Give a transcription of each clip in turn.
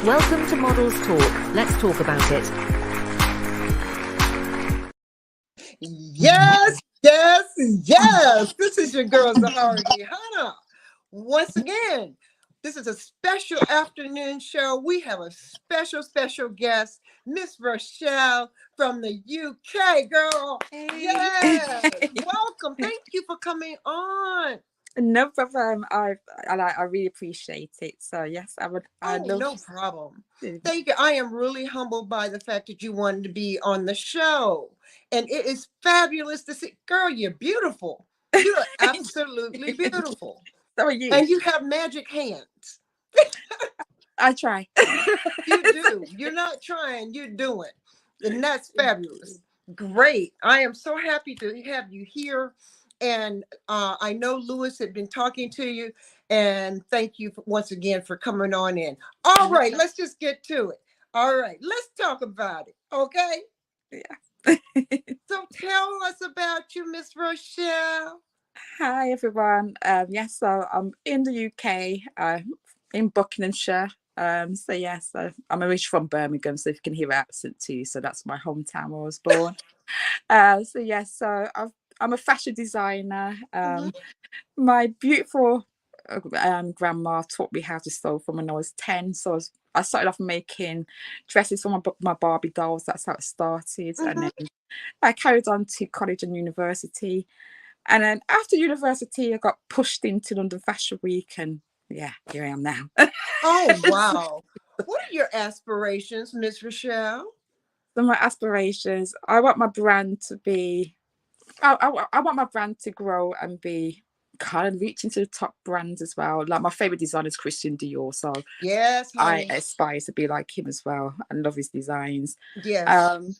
Welcome to Models Talk. Let's talk about it. Yes, yes, yes. This is your girl, Zahara Hana. Once again, this is a special afternoon show. We have a special guest, Miss Rochelle from the UK, girl. Hey. Yes, welcome. Thank you for coming on. No problem. I really appreciate it. So yes, I would. I love. No problem. Thank you. I am really humbled by the fact that you wanted to be on the show, and it is fabulous to see. Girl, you're beautiful. You are absolutely beautiful. So are you. And you have magic hands. I try. You do. You're not trying. You're doing, and that's fabulous. Great. I am so happy to have you here. And I know Lewis had been talking to you, and thank you once again for coming on in. All right, let's just get to it. All right, let's talk about it. Okay? Yeah. So tell us about you, Miss Rochelle. Hi everyone. Yes, so I'm in the UK, in Buckinghamshire. So yes, I'm originally from Birmingham, so if you can hear accent too. So that's my hometown where I was born. So yes, so I'm a fashion designer. My beautiful grandma taught me how to sew from when I was 10. So I started off making dresses for my Barbie dolls. That's how it started. And then I carried on to college and university. And then after university, I got pushed into London Fashion Week. And yeah, here I am now. Oh, wow. What are your aspirations, Miss Rochelle? So my aspirations, I want my brand to be, I want my brand to grow and be kind of reaching to the top brands as well. Like my favorite designer is Christian Dior, so yes, honey. I aspire to be like him as well. I love his designs. Yes.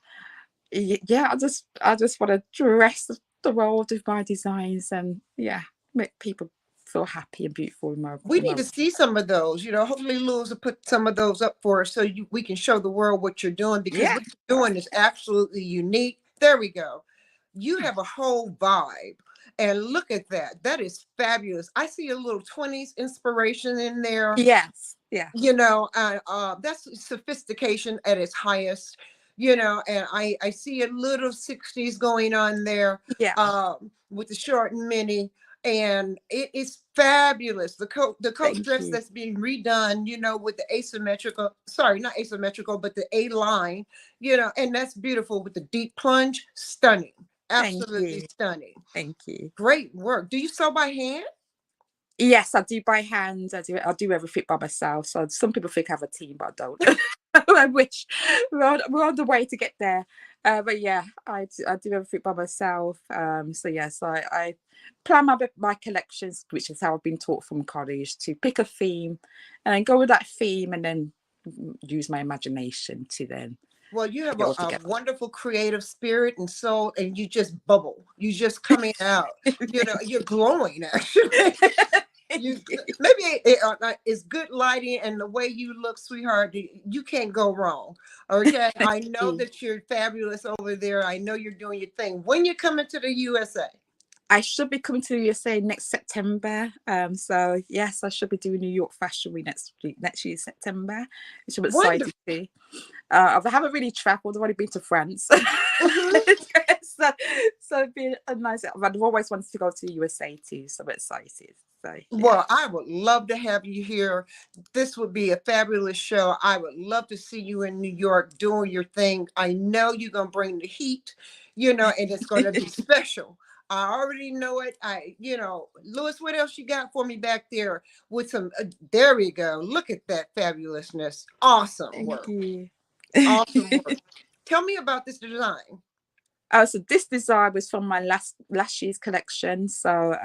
Yeah, I just want to dress the world with my designs and yeah, make people feel happy and beautiful in my. We need to see some of those. Hopefully Lewis will put some of those up for us so we can show the world what you're doing, because what you're doing is absolutely unique. There we go. You have a whole vibe. And look at that. That is fabulous. I see a little 20s inspiration in there. Yes. Yeah. That's sophistication at its highest, and I see a little 60s going on there. Yeah. With the short and mini. And it is fabulous. The coat dress that's being redone, with the not asymmetrical, but the A line, and that's beautiful with the deep plunge. Stunning. Absolutely stunning. Thank you. Great work. Do you sew by hand? Yes, I do by hand. I do everything by myself. So some people think I have a team, but I don't. I wish we're on the way to get there. But yeah, I do everything by myself. So yes, I plan my collections, which is how I've been taught from college, to pick a theme and then go with that theme and then use my imagination to then. Well, you have a wonderful creative spirit and soul, and you just bubble. You just coming out. You're glowing, actually. Maybe it's good lighting and the way you look, sweetheart. You can't go wrong. Okay, I know that you're fabulous over there. I know you're doing your thing. When you're coming to the USA? I should be coming to the USA next September. So yes, I should be doing New York Fashion Week next year September, which I'm excited to. I haven't really traveled. I've only been to France. so it'd be a nice. I've always wanted to go to the USA too, so I'm excited. So, yeah. Well, I would love to have you here. This would be a fabulous show. I would love to see you in New York doing your thing. I know you're going to bring the heat, and it's going to be special. I already know it. Lewis, what else you got for me back there with some, there we go. Look at that fabulousness. Awesome work. Thank you. Awesome work. Tell me about this design. So this design was from my last year's collection. So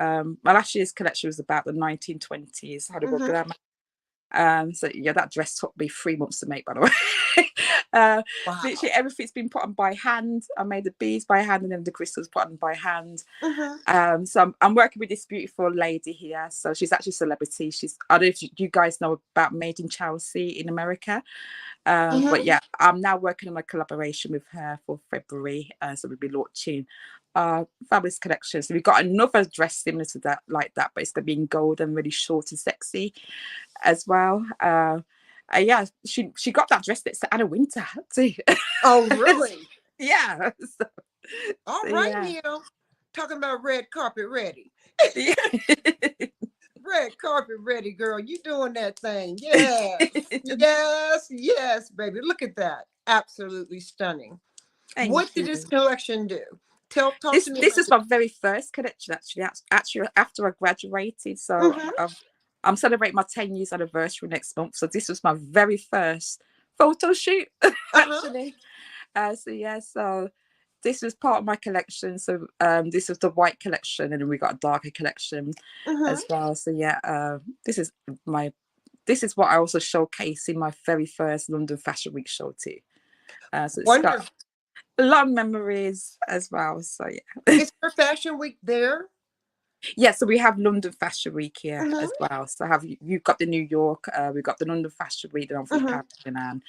my last year's collection was about the 1920s Hollywood glamour. So yeah, that dress took me 3 months to make, by the way. Wow. Literally everything's been put on by hand. I made the beads by hand and then the crystals put on by hand. So I'm working with this beautiful lady here. So she's actually a celebrity. I don't know if you guys know about Made in Chelsea in America. But yeah, I'm now working on a collaboration with her for February. So we'll be launching fabulous collection. So we've got another dress similar to that, like that, but it's going to be in gold and really short and sexy as well. Yeah, she got that dress that's Anna Winter too. Oh, really? Yeah. All So, right, yeah. Neil. Talking about red carpet ready. Yeah. Red carpet ready, girl. You doing that thing. Yes. Yes, yes, baby. Look at that. Absolutely stunning. Thank What did this you. collection do? Talk to me This about is it. my very first collection actually. Actually after I graduated, so Mm-hmm. I'm celebrating my 10 years anniversary next month. So this was my very first photo shoot Uh-huh. actually. So yeah, so this was part of my collection. So this was the white collection, and then we got a darker collection Mm-hmm. as well. So yeah, this is my this is what I also showcase in my very first London Fashion Week show too. So it's got Wonderful. a lot of memories as well. So yeah. Is there fashion week there? Yeah, so we have London Fashion Week here Mm-hmm. as well. So have you've got the New York, we've got the London Fashion Week, and I'm from Mm-hmm. Paris and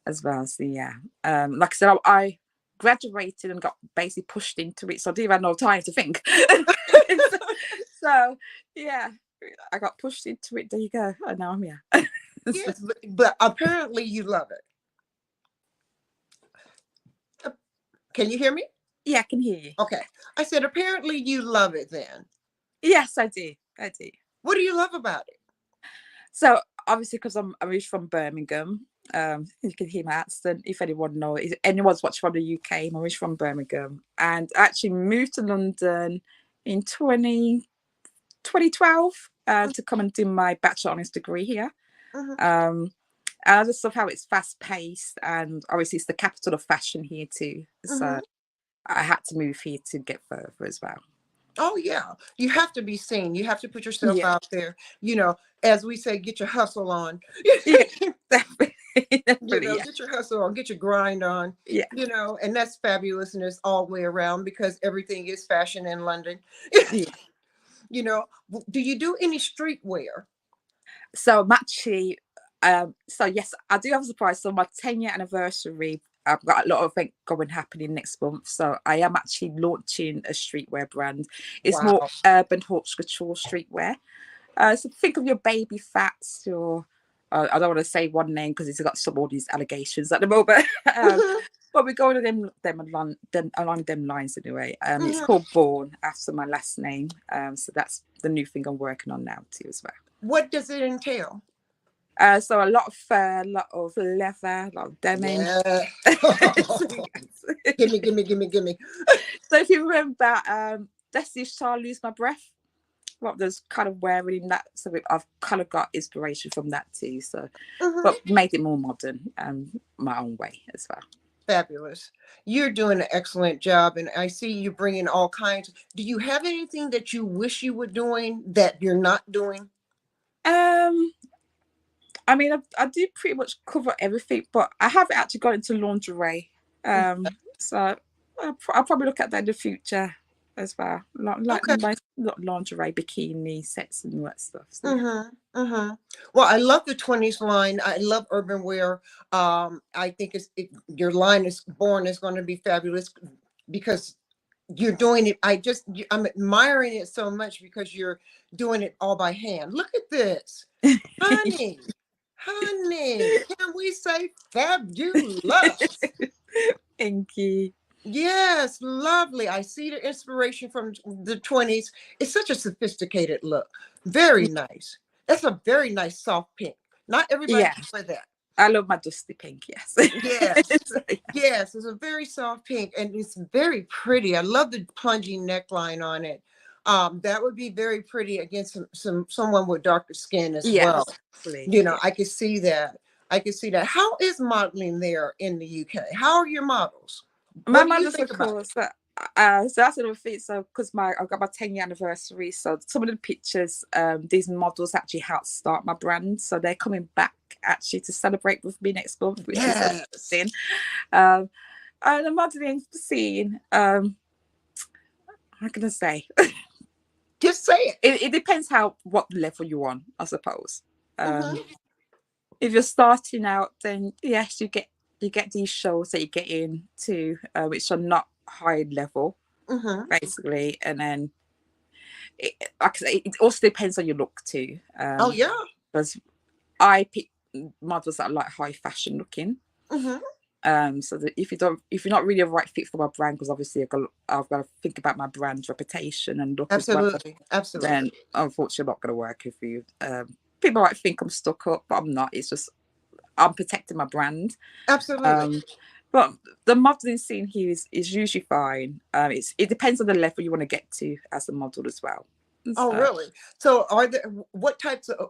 as well. So yeah, like I said, I graduated and got basically pushed into it, so I didn't have no time to think. So yeah, I got pushed into it. There you go. And now I'm here. So, Yes, but apparently you love it. Can you hear me? yeah, I can hear you. Okay. I said apparently you love it then. Yes, I do. I do. What do you love about it? So obviously, because I'm originally from Birmingham, you can hear my accent. If anyone knows, if anyone's watching from the UK, I'm originally from Birmingham, and I actually moved to London in 2012 to come and do my bachelor honours degree here. Mm-hmm. And I just love how it's fast paced, and obviously it's the capital of fashion here too. Mm-hmm. So I had to move here to get further as well. Oh yeah, you have to be seen. You have to put yourself Yeah, out there. As we say, get your hustle on. yeah, definitely, definitely, yeah, Get your hustle on, get your grind on. yeah. And that's fabulous, and it's all the way around because everything is fashion in London. Yeah. Do you do any streetwear? So I'm actually, so yes, I do have a surprise. So my 10-year anniversary, I've got a lot of things going happening next month. So I am actually launching a streetwear brand. It's more Wow. urban haute couture streetwear. So think of your baby fats, or I don't want to say one name because it's got some all these allegations at the moment. Mhm, But we're going to along them lines anyway. It's mhm. called Born after my last name. So that's the new thing I'm working on now too as well. What does it entail? So a lot of fur, a lot of leather, a lot of denim. Yeah. So, yes. Gimme, gimme, gimme, gimme. So if you remember, Destiny Shall Lose My Breath, what there's kind of wearing that. So I've kind of got inspiration from that too. So, Mhm. but made it more modern, my own way as well. Fabulous. You're doing an excellent job, and I see you bringing all kinds. Do you have anything that you wish you were doing that you're not doing? Um, I mean, I do pretty much cover everything, but I haven't actually got into lingerie. So I'll probably look at that in the future as well, like Okay. nice lingerie, bikini sets, and all that stuff. So yeah, Mm-hmm. Mm-hmm. Well, I love the 20s line. I love urban wear. I think your line is born is going to be fabulous because you're doing it. I'm admiring it so much because you're doing it all by hand. Look at this, honey, honey. Can we say fabulous? thank you. Yes, lovely. I see the inspiration from the 20s. It's such a sophisticated look. Very nice. That's a very nice soft pink. Not everybody Yeah, can wear that. I love my dusty pink. Yes. Yes. So, yeah. Yes, it's a very soft pink and it's very pretty. I love the plunging neckline on it. That would be very pretty against someone with darker skin as well. Yes, please. Yeah. I could see that. I could see that. How is modeling there in the UK? How are your models? My What do you mother's think of about course. So that's another thing. So because I've got my 10-year anniversary, so some of the pictures, these models actually helped start my brand. So they're coming back actually to celebrate with me next month, which is Yes. amazing. Um, and the modeling scene, how can I say? Just say it. It depends what level you're on, I suppose. Mhm, If you're starting out, then yes, you get these shows that you get into, which are not high level, mhm. basically, and then like I say, it also depends on your look too. Oh yeah. Because I pick models that are like high fashion looking. Mm-hmm. So that if you're not really a right fit for my brand, because obviously I've got to think about my brand reputation and look as well, Absolutely. Absolutely. then unfortunately not going to work with you. People might think I'm stuck up, but I'm not. It's just I'm protecting my brand. Absolutely. But the modeling scene here is usually fine. It depends on the level you want to get to as a model as well. Oh, So, really? So are there what types of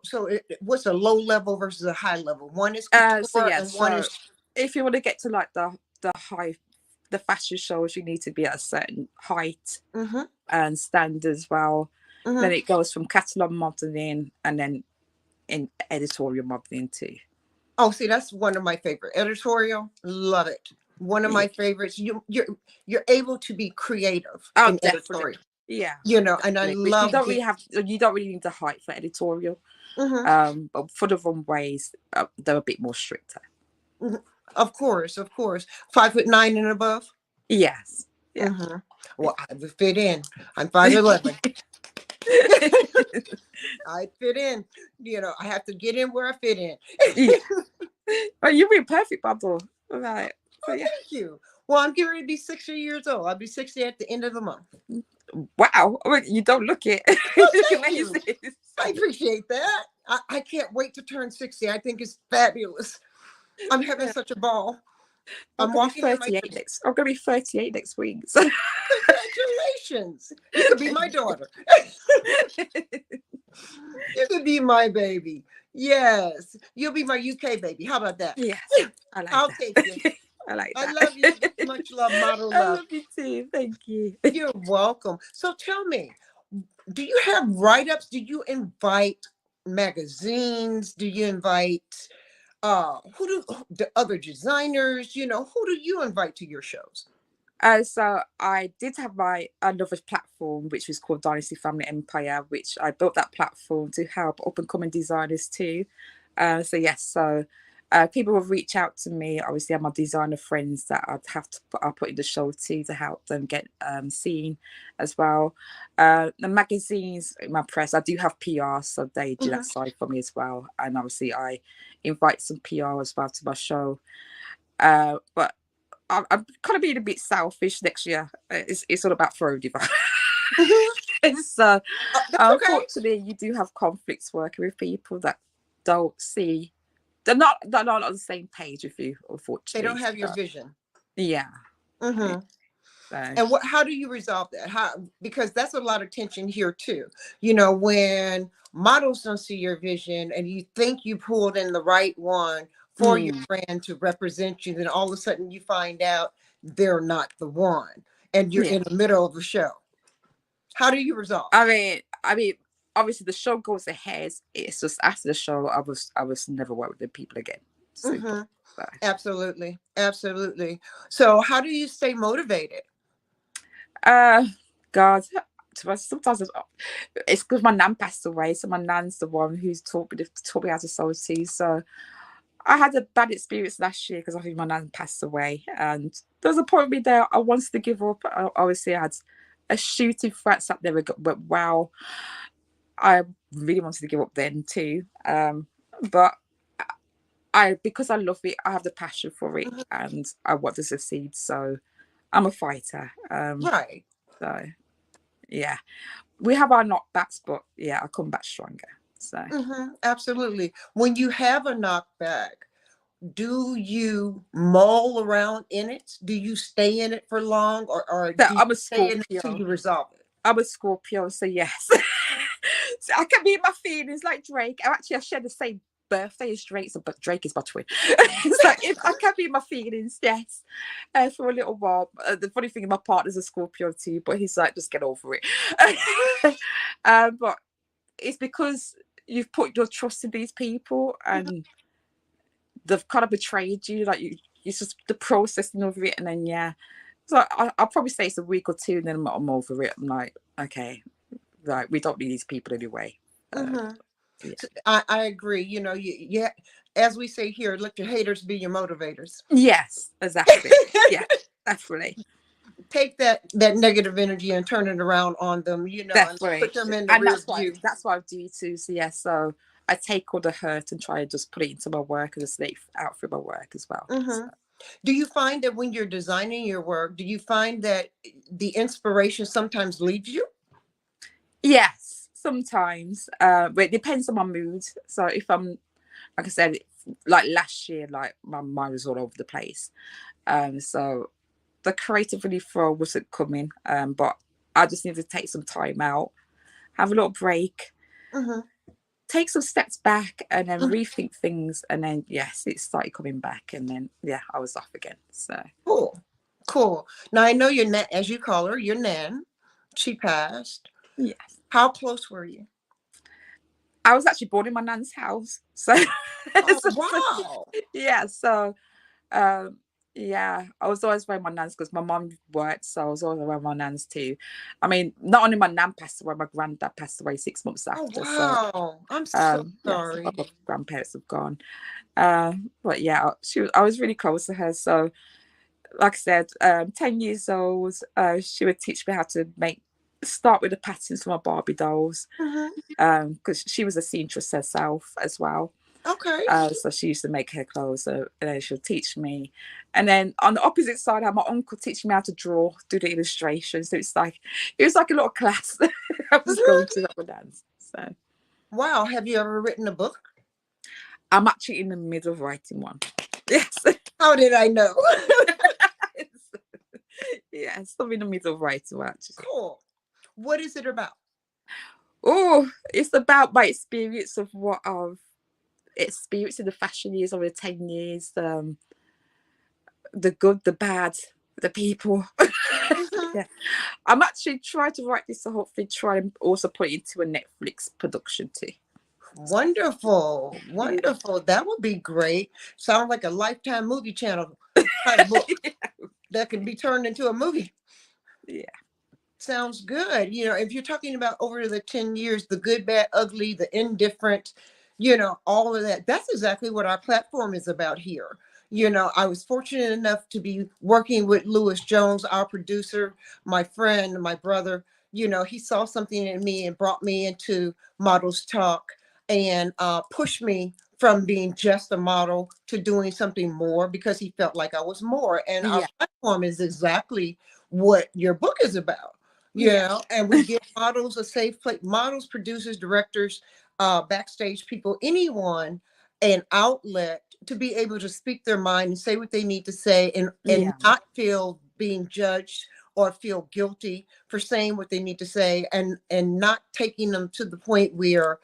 what's a low level versus a high level? One is so couture yeah. and one So is if you want to get to like the fashion shows, you need to be at a certain height mm-hmm, and standard as well. Then mm-hmm. it goes from catalog modeling and then in editorial modeling too. Oh, see, that's one of my favorite. Editorial, love it. One of Yeah. my favorites. You're able to be creative Oh, in definitely. editorial, Yeah, and I definitely. Which love being. you don't really need the height for editorial. Mhm, But for the runways, they're a bit more stricter. mhm. Of course, of course. 5'9" and above. Yes. Yeah. Hmm. Well, I would fit in. I'm 5'11". I fit in. I have to get in where I fit in. Yeah. Well, you'd be a perfect model. Right. So yeah. Thank you. Well, I'm getting ready to be 60 years old. I'll be 60 at the end of the month. Wow. I mean, you don't look it. Oh, You look thank you. amazing. I appreciate that. I can't wait to turn 60. I think it's fabulous. I'm having Yeah. such a ball. I'm I'm gonna be walking in my 38 next. I'm gonna be 38 next week. So. congratulations. You could be my daughter. You could be my baby. Yes. You'll be my UK baby. How about that? Yes, I like I'll that. take you. I like I that. love you. Much love, model I love. love you too. Thank you. You're welcome. So tell me, do you have write-ups? Do you invite magazines? Do you invite who do the other designers? Who do you invite to your shows? So I did have my another platform, which was called Dynasty Family Empire, which I built that platform to help up and coming designers too. So yes, so people will reach out to me. Obviously, I have my designer friends that I'll put in the show too to help them get seen as well. The magazines, my press, I do have PR, so they do that Mhm. side for me as well. And obviously, I invite some PR as well to my show. But I'm kind of being a bit selfish next year. It's all about throw divine. Mhm. So That's okay. unfortunately, you do have conflicts working with people that don't see. They're not on the same page with you, They don't unfortunately. have your So, vision. yeah. Hmm. So, And how do you resolve that? Because that's a lot of tension here too. When models don't see your vision and you think you pulled in the right one for your mm, brand to represent you, then all of a sudden you find out they're not the one and you're yeah. in the middle of a show. How do you resolve that? I mean, obviously the show goes ahead. It's just after the show, I was never work with the people again. Simple. Hmm. So. Absolutely. Absolutely. So how do you stay motivated? Uh, God, sometimes it's because my nan passed away. So my nan's the one who's taught me how to sew tea. So I had a bad experience last year because I think my nan passed away, and there was a point with me there I wanted to give up. Obviously, I had a shooting threats that never went well. I really wanted to give up then too. But because I love it, I have the passion for it, Mhm. and I want to succeed. So I'm a fighter. Right. So yeah, we have our knockbacks, but yeah, I come back stronger. So Absolutely. When you have a knockback, do you mull around in it? Do you stay in it for long, or do you I'm a stay in it till Scorpio. you resolve it? I'm a Scorpio, so yes. So I can be in my feelings like Drake. I share the same birthday as Drake, but Drake is my twin. So if I can be in my feelings, yes, for a little while. The funny thing, my partner's a Scorpio too, but he's like, just get over it. But it's because you've put your trust in these people Mhm. and they've kind of betrayed you. Like it's just the processing of it, and then yeah. So I'll probably say it's a week or two, and then I'm over it. I'm like, okay, right, we don't need these people anyway. Mhm. Yeah. So I agree. As we say here, let your haters be your motivators. Yes, exactly. Yeah, definitely, Take that negative energy and turn it around on them, and definitely. put them in the And rear that's what view. I do too. So yeah, so I take all the hurt and try and just put it into my work and just let it out through my work as well. Hmm. So, Do you find that when you're designing your work, do you find that the inspiration sometimes leaves you? yes, sometimes, but it depends on my mood. So if I'm, like I said, like last year, like my mind was all over the place. So the creative relief flow wasn't coming, but I just needed to take some time out, have a little break, Hmm. take some steps back, and then rethink things. And then, yes, it started coming back. And then, yeah, I was off again. So, Cool. Cool. Now I know your nan, as you call her, your nan, she passed. yeah, How close were you? I was actually born in my nan's house. So, Oh, so, wow. yeah, so Um, yeah, I was always around my nan's because my mum worked, so I was always around my nan's too. I mean, not only my nan passed away, my granddad passed away 6 months Oh, after. So, wow. I'm so yes, a lot sorry. of grandparents have gone. But yeah, I was really close to her. So, like I said, 10 years old, she would teach me how to start with the patterns for my Barbie dolls, Hmm. because she was a seamstress herself as well. Okay. So she used to make her clothes, and then she'll teach me. And then on the opposite side, I had my uncle teaching me how to draw, do the illustrations. So it was like a little class I was Mhm. going to that with dance. So Wow. Have you ever written a book? I'm actually in the middle of writing one. Yes. How did I know? Yes, I'm in the middle of writing one actually. Cool. What is it about? Oh, it's about my experience of what I've experienced in the fashion years over the 10 years. The good, the bad, the people. Mhm. Yeah. I'm actually trying to write this, so hopefully try and also put it into a Netflix production too. Wonderful. Yeah. Wonderful. That would be great. Sounds like a Lifetime movie channel type book that can be turned into a movie. Yeah. Sounds good. If you're talking about over the 10 years, the good, bad, ugly, the indifferent, all of that, that's exactly what our platform is about here. I was fortunate enough to be working with Lewis Jones, our producer, my friend, my brother. He saw something in me and brought me into Models Talk and pushed me from being just a model to doing something more because he felt like I was more. And our Yeah. platform is exactly what your book is about, Yeah. and we give models a safe place, models, producers, directors, backstage people, anyone, an outlet to be able to speak their mind and say what they need to say, and Yeah. not feel being judged or feel guilty for saying what they need to say, and not taking them to the point where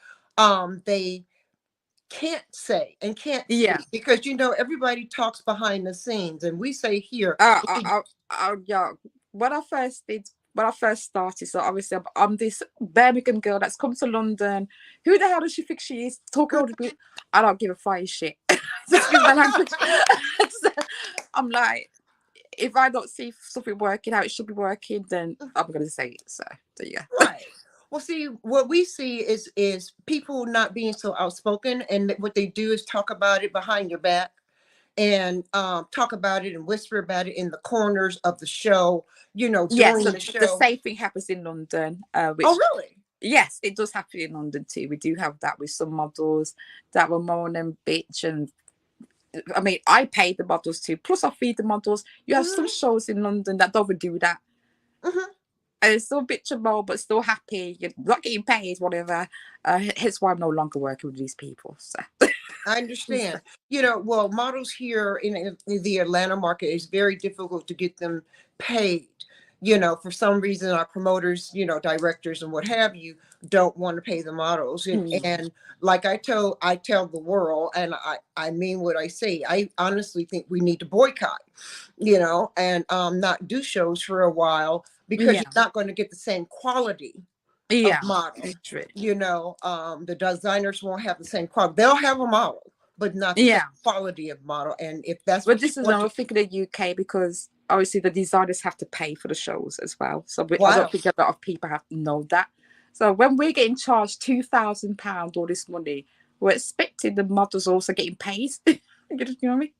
they can't say and can't Yeah. speak, because everybody talks behind the scenes, and we say here. Yeah. When I first started, so obviously I'm this Birmingham girl that's come to London. Who the hell does she think she is? Talking all the bit. I don't give a flying shit. Excuse my language. So I'm like, if I don't see something working how it should be working, then I'm gonna say it. So yeah. Right. Well, see, what we see is people not being so outspoken, and what they do is talk about it behind your back, and talk about it and whisper about it in the corners of the show, Yes, during so the the show. same thing happens in London, Oh, which really? yes, it does happen in London too. We do have that with some models that were moan and bitch, and I mean, I pay the models too. Plus, I feed the models. You have some Hmm. shows in London that don't do that, Hmm. and it's still bitch and moan, but still happy. You're not getting paid, whatever. Hence why I'm no longer working with these people. So, I understand. Well, models here in the Atlanta market, is very difficult to get them paid. For some reason, our promoters, directors and what have you, don't want to pay the models. And, mm, and like I tell the world, and I mean what I say. I honestly think we need to boycott, and not do shows for a while, because yeah, you're not going to get the same quality of yeah, model. literally. The designers won't have the same quality. They'll have a model, but not the same Yeah. quality of model. And if that's But what you this is want to, another thing in the UK because obviously the designers have to pay for the shows as well. So I don't wow. think a lot of people have to know that. So when we're getting charged £2,000 all this money, we're expecting the models also getting paid. You know what I mean?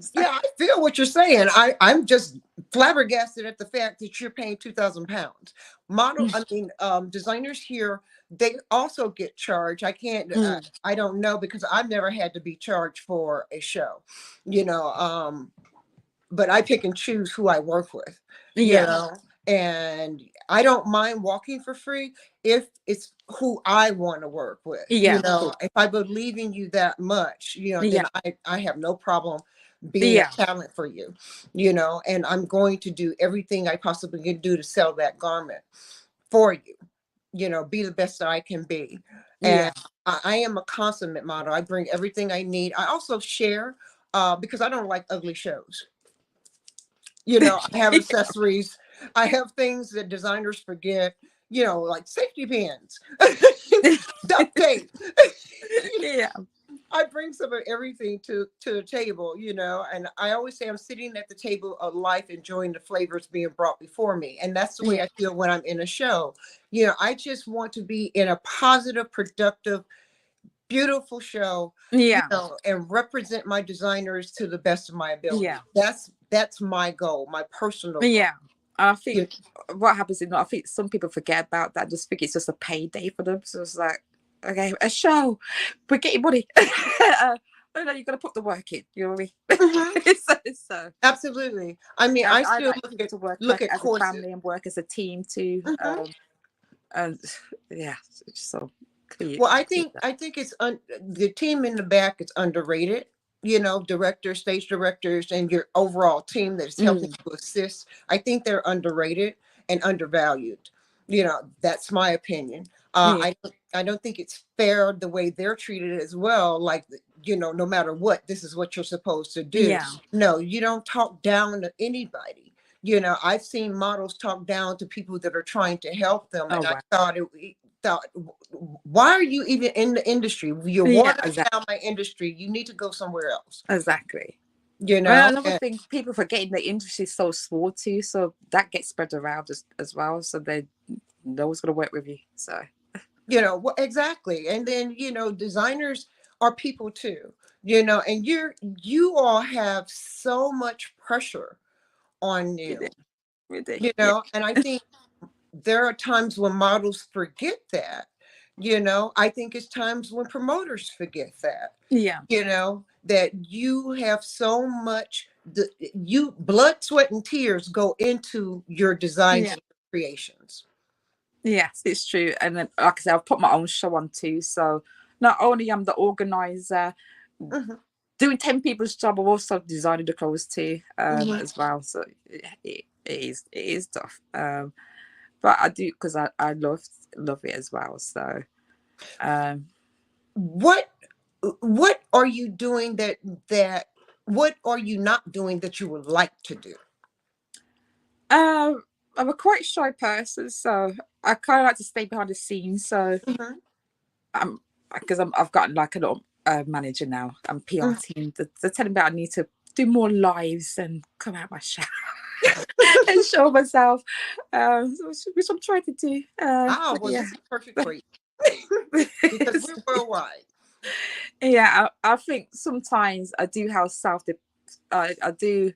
So, Yeah, I feel what you're saying. I'm just flabbergasted at the fact that you're paying 2,000 pounds. Designers here, they also get charged. mm, I don't know because I've never had to be charged for a show, you know. But I pick and choose who I work with, you yeah, know, and I don't mind walking for free if it's who I want to work with, you yeah, know. cool. If I believe in you that much, you know, then Yeah, I have no problem being a yeah, talent for you, you know, and I'm going to do everything I possibly can do to sell that garment for you, you know, be the best that I can be. And yeah, I am a consummate model. I bring everything I need. I also share because I don't like ugly shows. You know, I have accessories. I have things that designers forget, you know, like safety pins, duct tape. yeah, I bring some of everything to the table, you know, and I always say I'm sitting at the table of life enjoying the flavors being brought before me. And that's the way yeah, I feel when I'm in a show. You know, I just want to be in a positive, productive, beautiful show, you yeah, know, and represent my designers to the best of my ability. yeah, That's my goal, my personal goal. yeah. I You think what happens is, I think some people forget about that. Just think it's just a payday for them. So it's like, okay, a show, we're getting money. Oh no, you got to put the work in. You know what Mhm. I mean? So Absolutely. I mean, yeah, I I still like people to work look like at as a courses. family and work as a team too. Mhm. And yeah, so clear, Well, clear. I think the team in the back is underrated. You know, directors, stage directors, and your overall team that is helping Mm, to assist. I think they're underrated and undervalued. You know, that's my opinion. yeah, I don't think it's fair the way they're treated as well. Like, you know, no matter what, this is what you're supposed to do. yeah. No, you don't talk down to anybody. You know, I've seen models talk down to people that are trying to help them, Oh and I wow. thought, why are you even in the industry? You're Yeah, watering down my industry. You need to go somewhere else. exactly. You Well, know, another and thing, people forgetting the industry is so small too, so that gets spread around as well. So they no one's gonna work with you. So you know what exactly. And then you know, designers are people too. You know, and you all have so much pressure on we you. did, we did. You Yeah, know, and I think there are times when models forget that. You know, I think it's times when promoters forget that. yeah, You know, that you have so much you blood, sweat, and tears go into your designs yeah. and creations. Yes, it's true. And then, like I said, I've put my own show on too. So not only I'm the organizer, Mhm, doing 10 people's job, I'm also designing the clothes too, mhm. as well. So it is tough. But I do because I love it as well. So um, what what are you doing that what are you not doing that you would like to do? I'm a quite shy person, so I kind of like to stay behind the scenes. So Mhm, I'm because I've got like a little manager now and PR mhm. team. They're telling me I need to do more lives and come out my shell and show myself, which I'm trying to do. Ah, But well, yeah, this is perfect for you because we're worldwide. yeah. I think sometimes I do have I do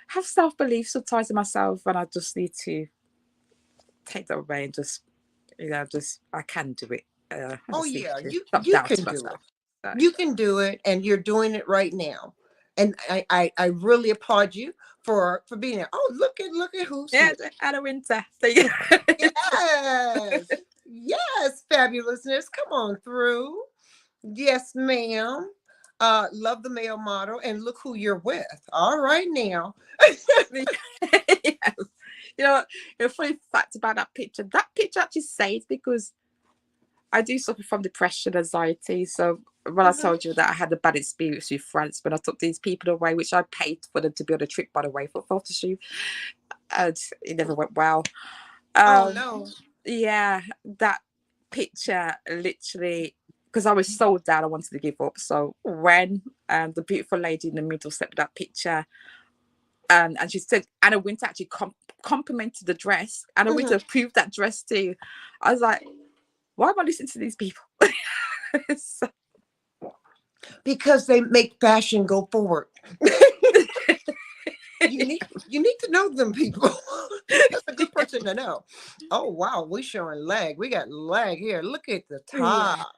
have self belief sometimes in myself, and I just need to take that away and just just I can do it. I Oh just need yeah, to stop you can doubting do it. myself. So You can do it, and you're doing it right now. And I really applaud you for being there. Oh, look at who's yeah, here. Anna Winter. So, yeah. Yes. Yes, fabulousness. Come on through. Yes, ma'am. Love the male model, and look who you're with. All right now. Yes. You know, a funny fact about that picture actually says because I do suffer from depression, anxiety. So when I Mhm. told you that I had a bad experience with France when I took these people away, which I paid for them to be on a trip, by the way, for photo shoot, and it never went well. Oh Um, no. yeah, that picture literally, because I was so down, I wanted to give up. So when the beautiful lady in the middle sent me that picture, and she said Anna Winter actually complimented the dress. Anna Mhm. Winter approved that dress too. I was like, why am I listening to these people? So, Because they make fashion go forward. You need to know them people. That's a good person to know. Oh wow, we showing leg. We got leg here. Look at the Yeah. top.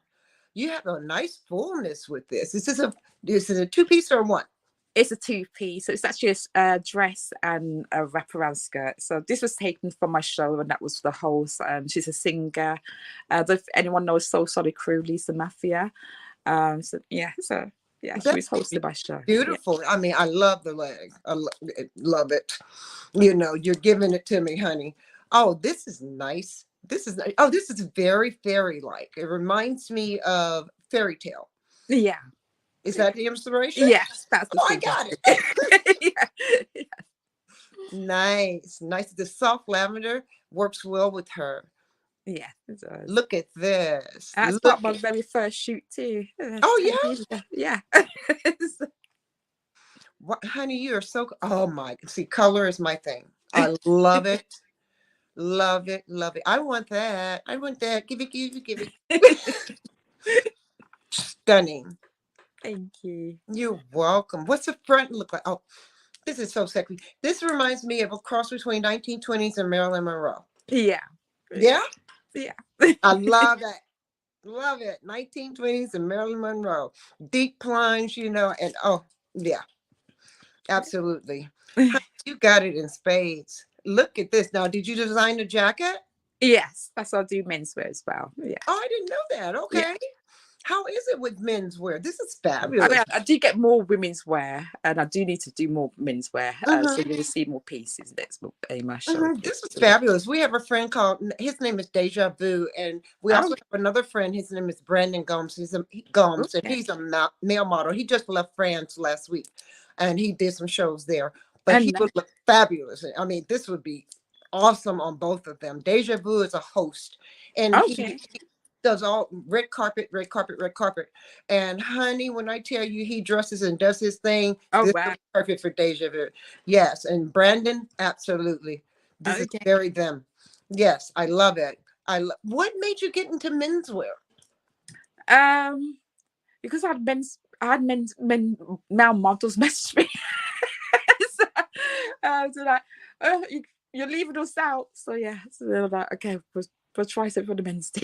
You have a nice fullness with this. Is this a two-piece or one? It's a two-piece, so it's actually a dress and a wraparound skirt. So this was taken from my show, and that was the whole. She's a singer. If anyone knows Soul Solid Crew, Lisa Mafia. So she was That's hosted by show. Yeah. beautiful. I mean, I love the leg. Love it. You're giving it to me, honey. Oh, this is nice. Oh, this is very fairy-like. It reminds me of fairy tale. Yeah. Is that the inspiration? Yes, that's the Oh, I thing. got it. Yeah. Nice, nice. The soft lavender works well with her. Yeah, it does. Look at this. That's part of my very first shoot too. Oh 10 yeah. years ago. Yeah. Honey, you are so. Oh my. See, color is my thing. I love it. Love it. Love it. I want that. I want that. Give it. Give it. Give it. Stunning. Thank you. You're welcome. What's the front look like? Oh, this is so sexy. This reminds me of a cross between 1920s and Marilyn Monroe. Yeah. Yeah. Yeah. I love it. Love it. 1920s and Marilyn Monroe. Deep plunge, and oh, yeah, absolutely. You got it in spades. Look at this. Now, did you design the jacket? Yes, that's what I do menswear as well. Yeah. Oh, I didn't know that. Okay. Yeah. How is it with menswear? This is I fabulous. mean, I do get more women's wear, and I do need to do more men's wear. So you'll see more pieces next book in my show. This is fabulous. We have a friend his name is Deja Vu, and we also have another friend. His name is Brandon Gomes. And he's a male model. He just left France last week, and he did some shows there. But he would look fabulous. I mean, this would be awesome on both of them. Deja Vu is a host, and he does all red carpet, red carpet, red carpet. And honey, when I tell you he dresses and does his thing, this is perfect for Deja Vu. Yes, and Brandon, absolutely. This is very them. Yes, I love it. What made you get into menswear? Because I had male models message me. So like, you're leaving us out. So yeah, so they were like, okay, we'll try something for the men's day.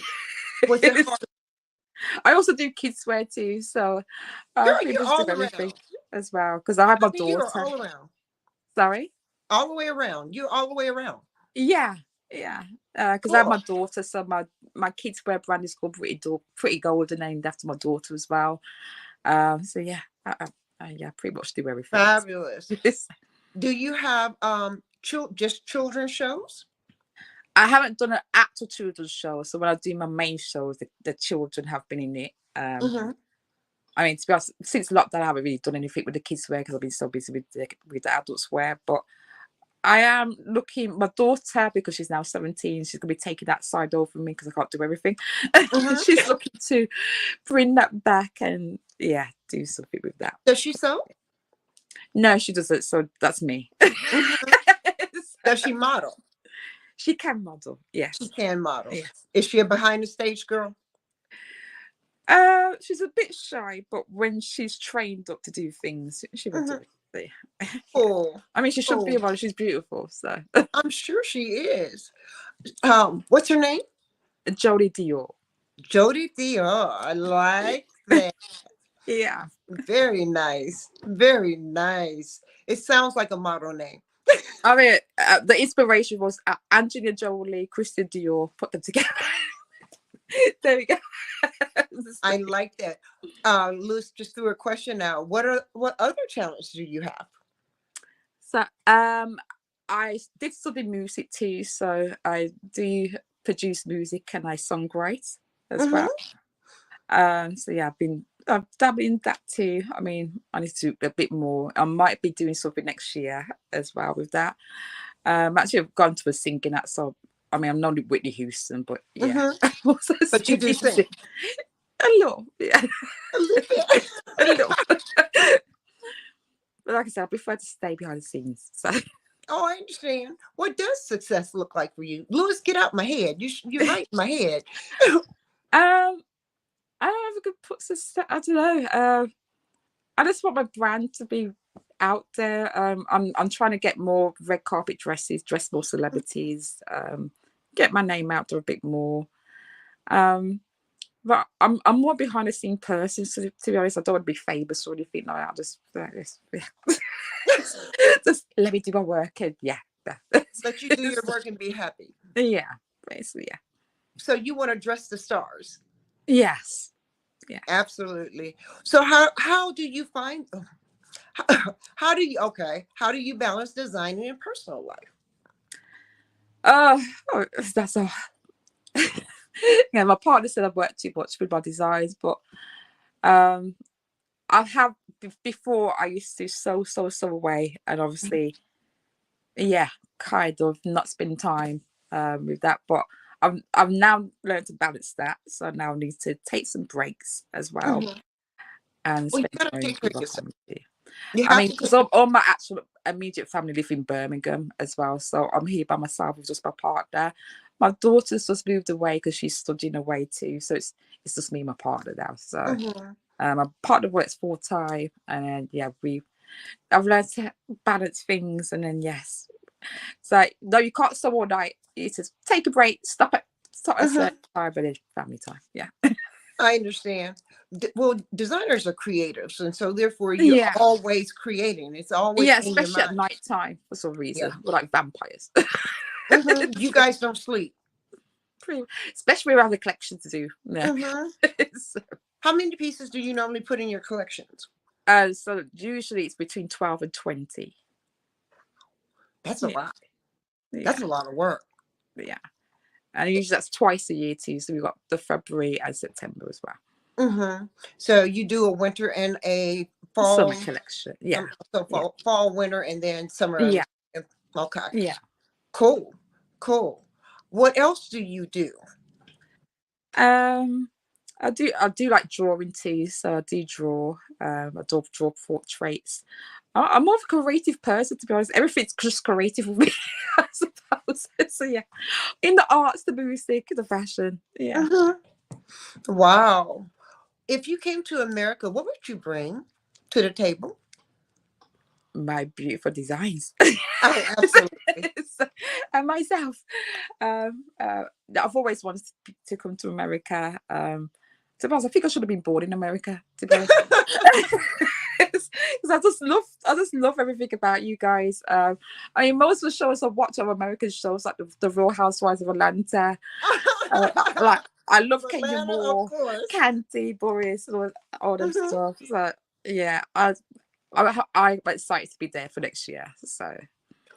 I also do kids wear too, so you're all do everything around as well because I have my daughter. You're all around. Sorry, all the way around. You're all the way around. Yeah. Because I have my daughter, so my kids wear brand is called Pretty Golden, named after my daughter as well. So yeah, I pretty much do everything. Fabulous. Do you have just children's shows? I haven't done an actual children's show, so when I do my main shows, the children have been in it. I mean, to be honest, since lockdown, I haven't really done anything with the kids' wear because I've been so busy with the adults' wear. But I am looking, my daughter, because she's now 17, she's going to be taking that side over me because I can't do everything. She's looking to bring that back and, do something with that. Does she sew? No, she doesn't. So that's me. Does she model? She can model, yes. She can model. Yes. Is she a behind the stage girl? She's a bit shy, but when she's trained up to do things, she will do it. Oh, I mean, she should be a model. She's beautiful, so I'm sure she is. What's her name? Jodie Dior. Jodie Dior. I like that. Yeah. Very nice. Very nice. It sounds like a model name. I mean, the inspiration was Angelina Jolie, Christian Dior, put them together. There we go. I like that. Luz just threw a question out. What other challenges do you have? So I did study music too. So I do produce music and I songwrite as well. So yeah, I've dabbled in that too. I mean, I need to do a bit more. I might be doing something next year as well with that. Actually, I've gone to a singing that, so I mean, I'm not Whitney Houston, but yeah. But you do sing. A little, yeah. A little bit. A little. But like I said, I prefer to stay behind the scenes. So. Oh, I understand. What does success look like for you? Louis, get out my head. You're right in my head. I don't know if I could put success. I don't know. I just want my brand to be out there. I'm trying to get more red carpet dresses, dress more celebrities, get my name out there a bit more. But I'm more behind the scene person. So to be honest, I don't want to be famous or anything like that. I just let me do my work and yeah. Let you do your work and be happy. Yeah, basically, yeah. So you want to dress the stars? Yes. Yeah. Absolutely. So how do you find how do you balance designing and personal life? Oh, that's all. Yeah, my partner said I've worked too much with my designs, but um, I have before. I used to so away, and obviously, yeah, kind of not spend time with that. But I've now learned to balance that, so I now need to take some breaks as well Mhm. and Well, you spend gotta time take care with of my yourself. family. You I have mean, to because take. all my actual immediate family live in Birmingham as well, so I'm here by myself with just my partner. My daughter's just moved away because she's studying away too, so it's just me and my partner now. So Mhm. my partner works full time, and then yeah, I've learned to balance things, and then yes, so no, you can't sew all night. You just take a break, stop at a certain Mhm. time, and then family time. Yeah, I understand. Well, designers are creatives, and so therefore you're yeah, always creating. It's always yeah, in your especially at mind. night time for some Yeah. reason. We're like vampires. You guys don't sleep. Especially around the collection to do. Yeah. Mhm. So, How many pieces do you normally put in your collections? so usually it's between 12 and 20. That's a Yeah, lot. That's yeah, a lot of work. yeah. And usually that's twice a year too. So we've got the February and September as well. So you do a winter and a Summer fall, collection. Yeah, so yeah, fall, winter, and then summer. yeah, Okay, yeah. cool, cool. What else do you do? Um, I do like drawing too. So I do draw. I do draw portraits. I'm more of a creative person, to be honest. Everything's just creative with me, I suppose. So yeah, in the arts, the music, the fashion. Yeah. Mhm. Wow. If you came to America, what would you bring to the table? My beautiful designs. Oh, absolutely. So, and myself. I've always wanted to come to America. To be honest, I think I should have been born in America, to be honest. Because I just love everything about you guys. I mean, most of the shows I watch are American shows, like the Real Housewives of Atlanta. Like I love Kenya Atlanta, of Moore, course. Candy, Boris, all them Mhm. stuff. So yeah, I'm excited to be there for next year. So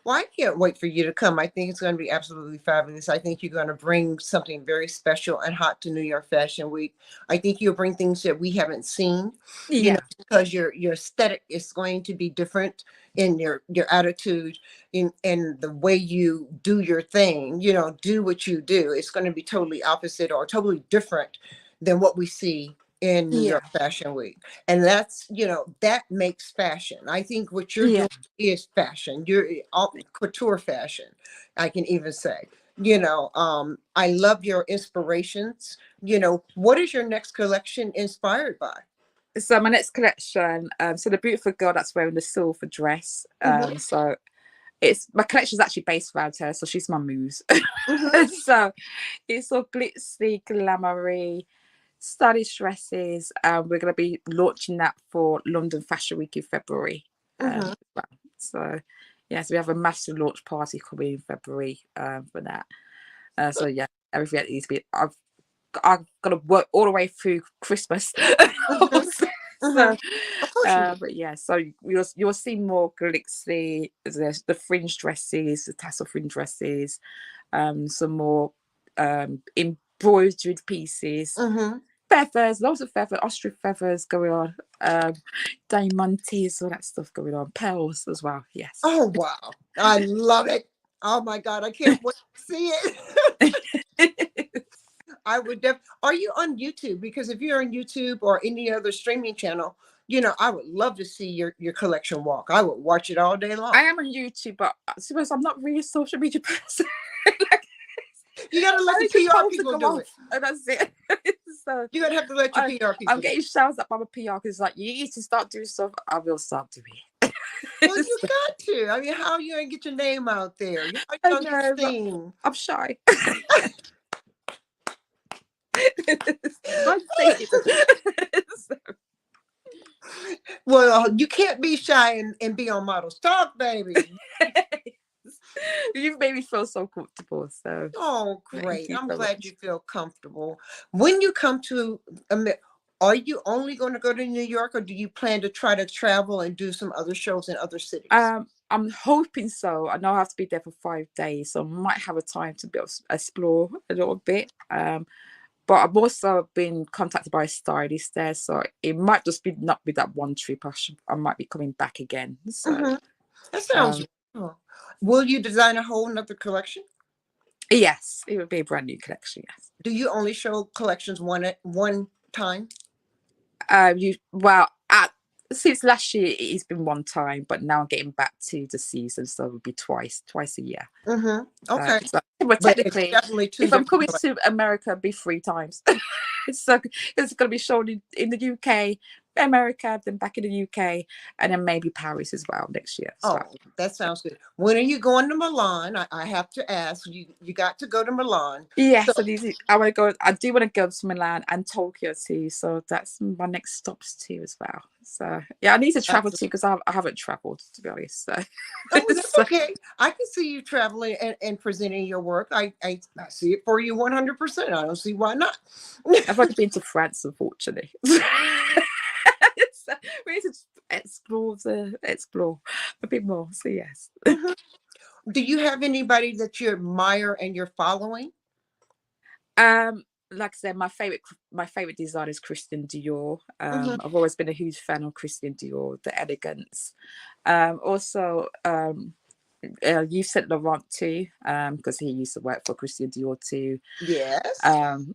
Well, I can't wait for you to come. I think it's going to be absolutely fabulous. I think you're going to bring something very special and hot to New York Fashion Week. I think you'll bring things that we haven't seen, yeah, because your aesthetic is going to be different in your attitude, in the way you do your thing, do what you do. It's going to be totally opposite or totally different than what we see in New yeah, York Fashion Week. And that's, that makes fashion. I think what you're yeah. doing is fashion. You're all couture fashion, I can even say. I love your inspirations. What is your next collection inspired by? So my next collection, so the beautiful girl that's wearing the silver dress. Hmm. So it's my collection is actually based around her, so she's my muse. Hmm. So it's all glitzy, glamoury, stylish dresses. We're gonna be launching that for London Fashion Week in February. Hmm. Well, so yeah, so we have a massive launch party coming in February for that. So yeah, everything needs to be. I've got to work all the way through Christmas. Hmm. Hmm. So, Of course you do. but yeah, so you'll see more glitzy, the fringe dresses, the tassel fringe dresses, some more embroidered pieces, Hmm. feathers, loads of feathers, ostrich feathers going on, diamantes, all that stuff going on, pearls as well. Yes. Oh, wow. I love it. Oh my God. I can't wait to see it. I would are you on YouTube? Because if you're on YouTube or any other streaming channel, I would love to see your collection walk. I would watch it all day long. I am on YouTube, but I suppose I'm not really a social media person. Like, You got to let I the just PR post to people go do it. off, and that's it. So You're gonna have to let your PR I'm people know. getting shouts up by my PR because like you need to start doing stuff. I will start doing Well, you it. got to. I mean, how are you gonna get your name out there? How you I gonna get know, but seen? I'm shy. I'm saying it. So, Well, you can't be shy and be on Models Talk, baby. you've made me feel so comfortable. So Oh, thank great. you I'm so glad you much. feel comfortable. When you come to, are you only going to go to New York, or do you plan to try to travel and do some other shows in other cities? I'm hoping so. I know I have to be there for 5 days, so I might have a time to be able to explore a little bit. But I've also been contacted by a stylist there, so it might just be not be that one trip. I might be coming back again. So Hmm. That sounds um, wonderful. Will you design a whole nother collection? yes, it would be a brand new collection. Yes. Do you only show collections one at one time? You well at since last year it's been one time, but now I'm getting back to the season, so it would be twice a year. Mm-hmm. Okay. But But it's technically, definitely two if I'm different coming collections. to America, it'd be 3 times. So it's going to be shown in the UK, America, then back in the UK, and then maybe Paris as well next year as Oh, well. that sounds good. When are you going to Milan? I have to ask. You got to go to Milan. Yes, So so I want to go. I do want to go to Milan and Tokyo too. So that's my next stops too as well. So yeah, I need to travel that's too because I haven't traveled to be honest. So, oh, that's so okay. I can see you traveling and presenting your work. I see it for you 100%. I don't see why not. I've only been to France, unfortunately. So we need to explore a bit more. So yes. Mhm. Do you have anybody that you admire and you're following? Like I said, my favorite designer is Christian Dior. Hmm. I've always been a huge fan of Christian Dior, the elegance. Also, Yves Saint Laurent too, because he used to work for Christian Dior too. Yes.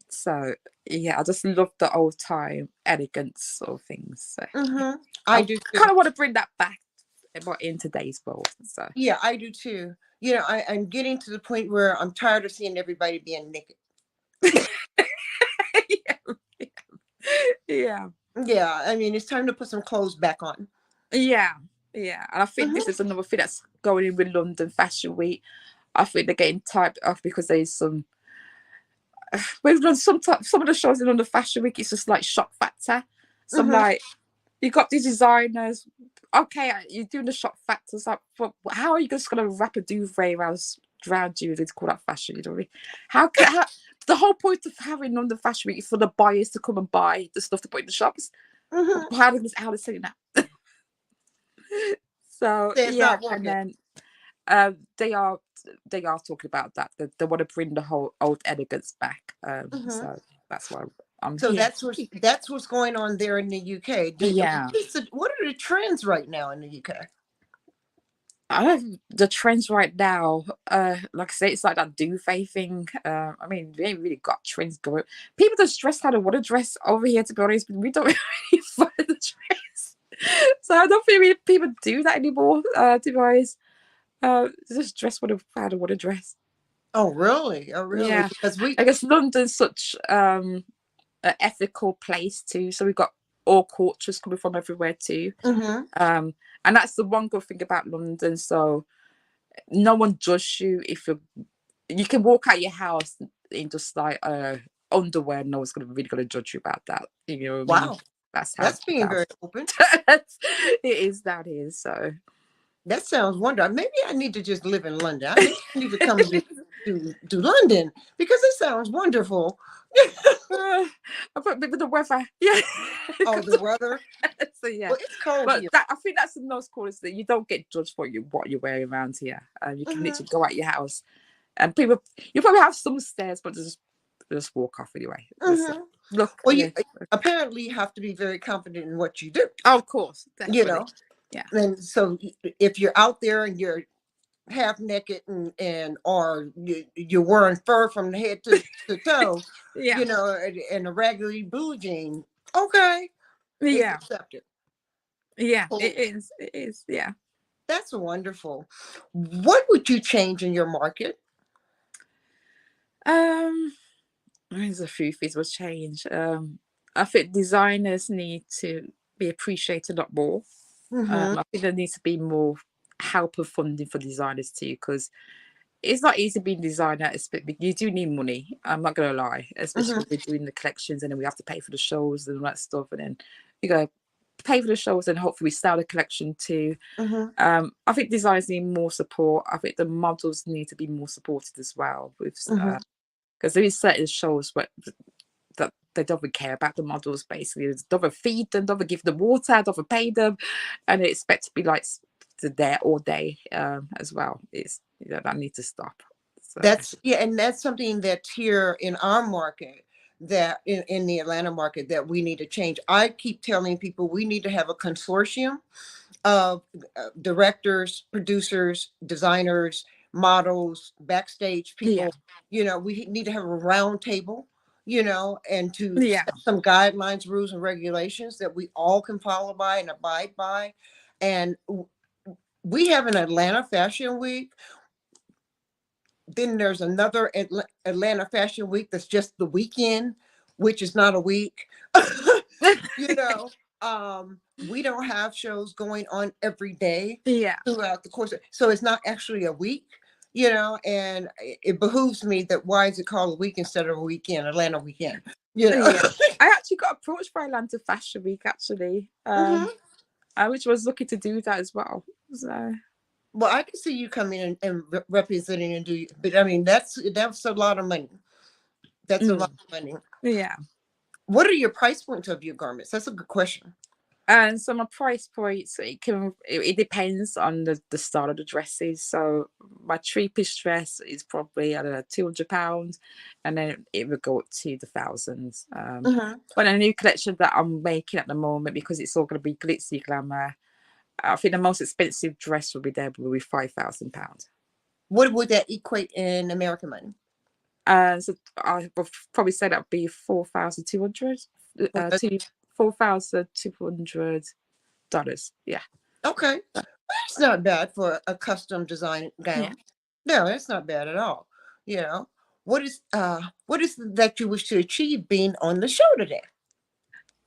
So yeah, I just love the old time elegance sort of things. So Hmm. I I do too. kind of want to bring that back, but in today's world. So Yeah, I do too. I'm getting to the point where I'm tired of seeing everybody being naked. yeah, yeah, Yeah, I mean, it's time to put some clothes back on. yeah, yeah. And I think this Hmm. is another thing that's going in with London Fashion Week. I think they're getting typed off because there's some. We've done some of the shows in London Fashion Week. It's just like shock factor. So I'm Hmm. like, you got these designers. Okay, you're doing the shock factors. Like, but how are you just gonna wrap a duvet around you and call that fashion? You know what I mean? How the whole point of having London Fashion Week is for the buyers to come and buy the stuff to put in the shops. Hmm. How they saying that? So It's yeah, not and working. then they are talking about that. They want to bring the whole old elegance back. Hmm. So that's why I'm So here. that's what's going on there in the UK. Yeah. What are the trends right now in the UK? I don't the trends right now, like I say, it's like that duvet thing. I mean, we ain't really got trends going. People just dress how they want to dress over here, to be honest, but we don't really follow the trends. So I don't think people do that anymore, to be honest. Just dress how they want to dress. Oh, really? Oh, really? Yeah. Because we. I guess London's such an ethical place too. So we've got all cultures coming from everywhere too. Hmm. Um, and that's the one good thing about London. So no one judges you if you can walk out your house in just like underwear. No one's really gonna judge you about that. You know what I mean? Wow, That's how that's being very open. it is. That is so. That sounds wonderful. Maybe I need to just live in London. Maybe I need to come to London because it sounds wonderful. I put a bit of the weather. Yeah. Oh, the weather. So yeah, Well, it's cold but here. I think that's the most coolest thing. You don't get judged for what you're wearing around here. You can Hmm. literally go out your house, and people you probably have some stairs, but just walk off anyway. Just Hmm. look, Well, yeah. apparently you have to be very confident in what you do. Oh, of course, You definitely. know, Yeah, and so if you're out there and you're half naked and or you're wearing fur from the head to toe, yeah, and a raggedy blue jean, okay, it's yeah, accepted. yeah. Cool. It is. It is. Yeah. That's wonderful. What would you change in your market? Um, There's a few things will change. I think designers need to be appreciated a lot more. Mm-hmm. I think there needs to be more help and funding for designers too, because it's not easy being a designer. You do need money. I'm not gonna lie, especially Mm-hmm. when we're doing the collections and then we have to pay for the shows and all that stuff, and then you go pay for the shows and hopefully we sell the collection too. Mm-hmm. I think designers need more support. I think the models need to be more supported as well, with Mm-hmm. because there is certain shows where that they don't even care about the models. Basically, they don't even feed them, don't even give them water, don't even pay them, and they expect to be like there all day as well. It's that needs to stop. So And that's something that's here in our market, that in the Atlanta market, that we need to change. I keep telling people we need to have a consortium of directors, producers, designers, models, backstage yeah, people. We need to have a round table, and to yeah, set some guidelines, rules, and regulations that we all can follow by and abide by. And we have an Atlanta Fashion Week. Then there's another Atlanta Fashion Week that's just the weekend, which is not a week. you know, we don't have shows going on every day yeah, throughout the course. So it's not actually a week, and it behooves me that why is it called a week instead of a weekend, Atlanta weekend, yeah. I actually got approached by Atlanta Fashion Week actually. Mhm. I which was looking to do that as well. So Well, I can see you coming in and representing and do, but I mean, that's a lot of money. That's a lot of money. yeah. What are your price points of your garments? That's a good question. And so my price points, it depends on the style of the dresses. So my 3-piece dress is probably, I don't know, £200, and then it would go up to the thousands. Mhm. But a new collection that I'm making at the moment, because it's all going to be glitzy glamour, I think the most expensive dress will be £5,000. What would that equate in American money? So I would probably say that would be 4,200, Okay. to $4,200. Yeah. Okay. That's not bad for a custom design Yeah. gown. No, that's not bad at all. You know, what is that you wish to achieve being on the show today?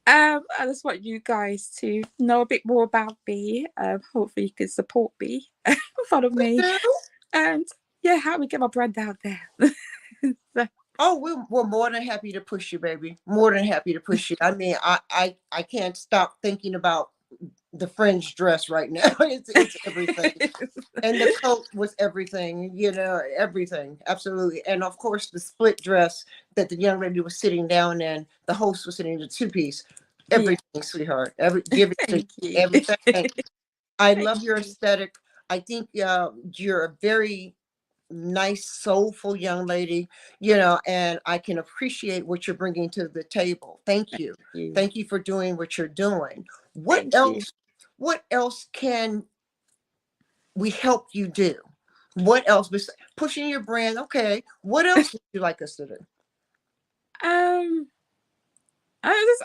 I just want you guys to know a bit more about me. Hopefully, you can support me, follow me, No? and yeah, help me get my brand out there. So, Oh, we're more than happy to push you, baby. More than happy to push you. I mean, I can't stop thinking about the fringe dress right now. It's everything. And the coat was everything, everything. Absolutely. And of course, the split dress that the young lady was sitting down in, the host was sitting in the two-piece. yeah, Everything, sweetheart. Give it to thank you. everything. I Thank love your you. aesthetic. I think you're a very nice, soulful young lady, and I can appreciate what you're bringing to the table. Thank Thank you. you. Thank you for doing what you're doing. What Thank you. else? What else can we help you do? What else? Pushing your brand. Okay. What else would you like us to do? Um, I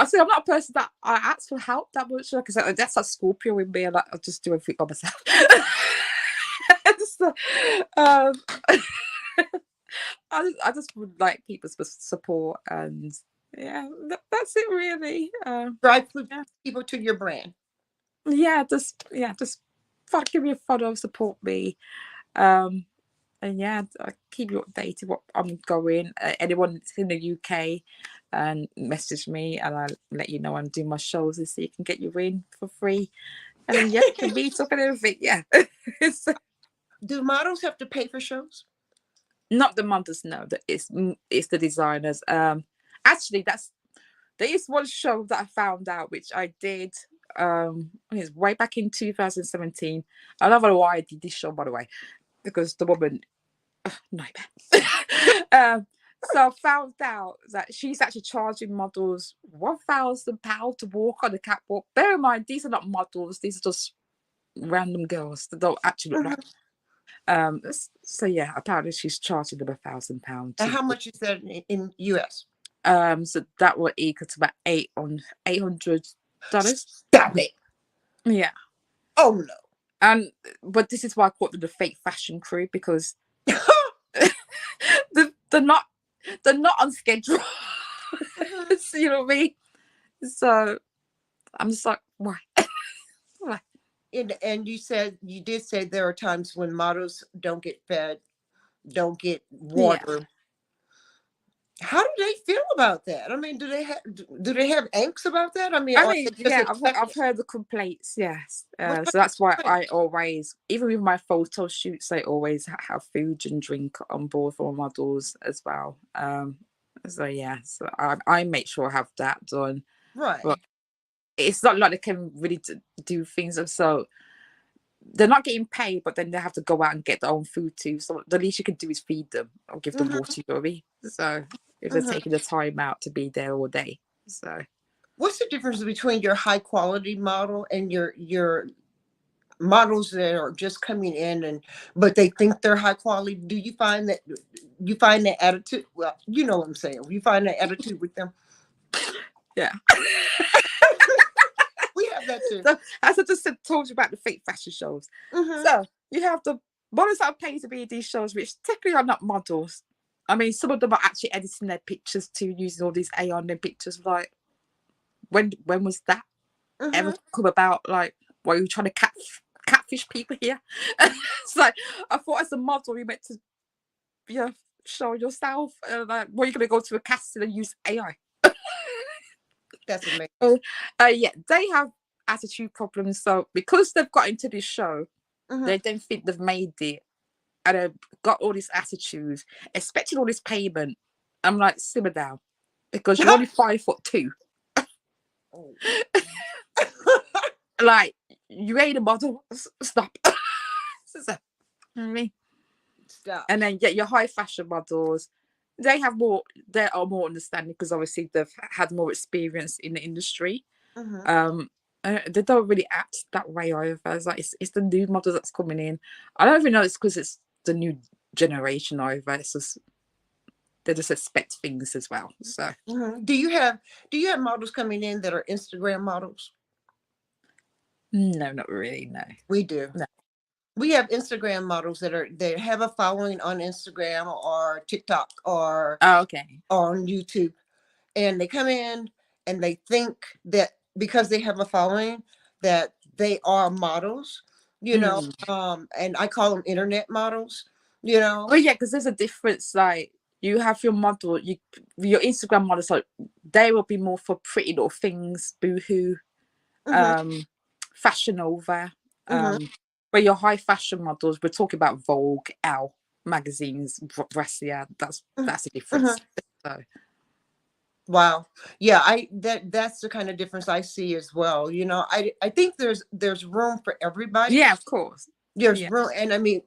say I'm not a person that I ask for help that much, because that's a Scorpio with me, and I just do everything by myself. So, um, I just would like people's support, and yeah, that's it really. Drive Yeah, people to your brand. just give me a follow, support me, um, and yeah, I keep you updated what I'm going. Anyone that's in the UK, and message me, and I'll let you know I'm doing my shows, and so you can get you in for free, and then yeah, you can meet up and everything. Yeah, it's Do models have to pay for shows? not the mothers, no, it's the designers. Actually, there is one show that I found out, which I did. I think it's way back in 2017. I don't know why I did this show, by the way, because the woman, nightmare. So I found out that she's actually charging models £1,000 to walk on the catwalk. Bear in mind, these are not models; these are just random girls that don't actually look like. Mhm. So yeah, apparently she's charging them £1,000 And to. how much is that in US? So that would equal to about $800. Stop it. Yeah, Oh and but this is why I call them the fake fashion crew, because they're not. they're not on schedule. So, you know what I mean? So I'm just like, why? Why? And you did say there are times when models don't get fed, don't get Yeah. water. How do they feel about that? I mean, do they have angst about that? I mean, I are mean, they just yeah, I've accept heard the complaints, yes. what So kind that's why of I complaints? always, even with my photo shoots, I always have food and drink on board for my models as well. So yeah, so I make sure I have that done. But Right. it's not like they can really do things. So they're not getting paid, but then they have to go out and get their own food too. So the least you can do is feed them or give them Hmm. water, you know what I mean? So if they're Hmm. taking the time out to be there all day. So What's the difference between your high quality model and your models that are just coming in and but they think they're high quality? Do you find that attitude? Well, you know what I'm saying. You find that attitude with them. yeah. We have that too. So as I just told you about the fake fashion shows. Hmm. So you have the models that are paid to be in these shows, which technically are not models. I mean, some of them are actually editing their pictures too, using all these AI on their pictures. Like, when was that ever Hmm. come about? Like, why are you trying to catfish people here? It's like, I thought as a model you meant to, yeah, show yourself. Like, what are you going to go to a casting and use AI? That's amazing. Yeah, they have attitude problems. So because they've got into this show, Hmm. they don't think they've made it, and they've got all this attitude, expecting all this payment. I'm like, simmer down, because you're only 5'2". Like, you ain't a model. Stop. So, me. Stop. And then, yeah, your high fashion models, they are more understanding because obviously they've had more experience in the industry. Hmm. Um, they don't really act that way either. It's like it's the new model that's coming in. I don't even know it's because it's the new generation either. It's just they just expect things as well. So Hmm. Do you have models coming in that are Instagram models? no, not really. No, We do. no. We have Instagram models that have a following on Instagram or TikTok or Oh, okay. on YouTube, and they come in and they think that because they have a following that they are models, Mm. and I call them internet models, you know. Oh yeah, because there's a difference. Like, you have your model, your Instagram models, like they will be more for pretty little things, boohoo, Hmm. um, fashion over. Hmm. But your high fashion models, we're talking about Vogue, Elle magazines, Brescia. That's the Hmm. difference. So Wow. Yeah, that's the kind of difference I see as well. I think there's room for everybody. yeah, of course. There's Yeah, room, and I mean,